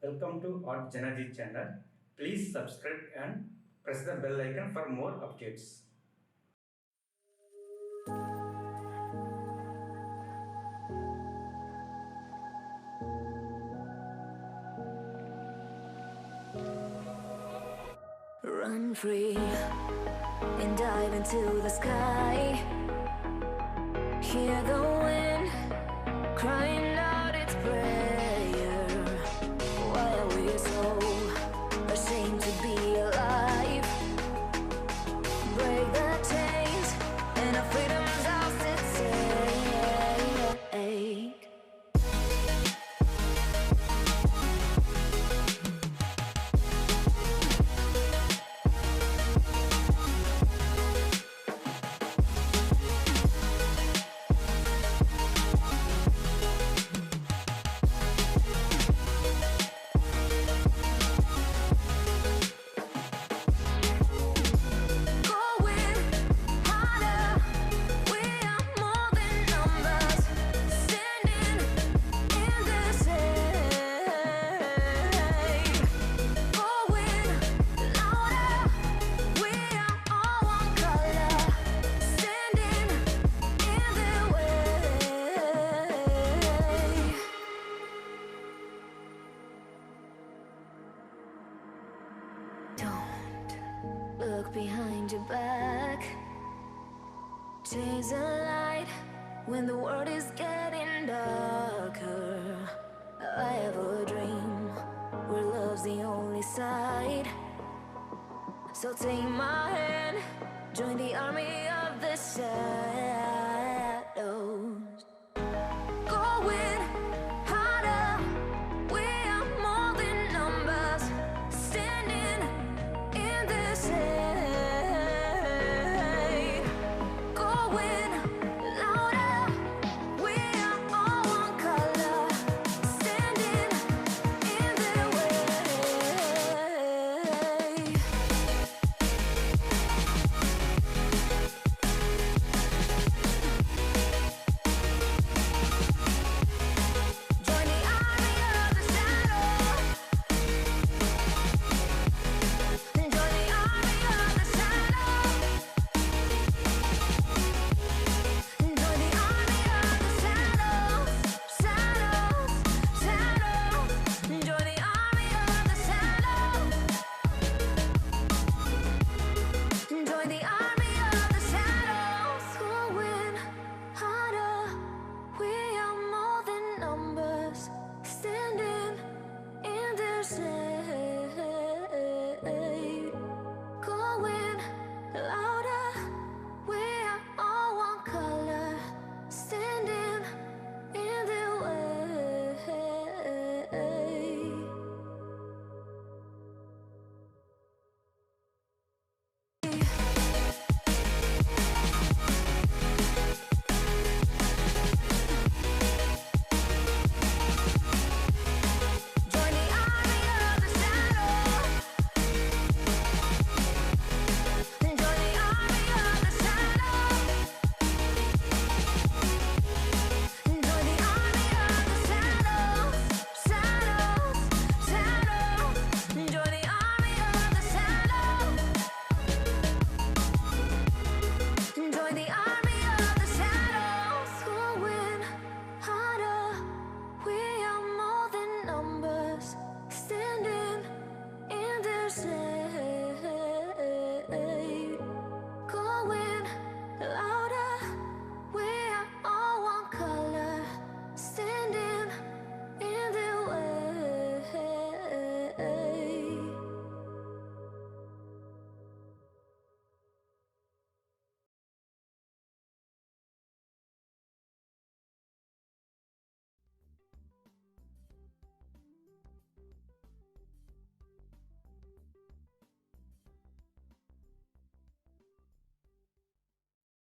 Welcome to artjanag channel. Please subscribe and press the bell icon for more updates. Run free and dive into the sky. Hear the wind crying out its prayer. Why are we so ashamed to be alive? Break the chains and our freedom's ours to take. Look behind your back. Chase a light when the world is getting darker. I have a dream where love's the only side. So take my hand, join the army of the shadows.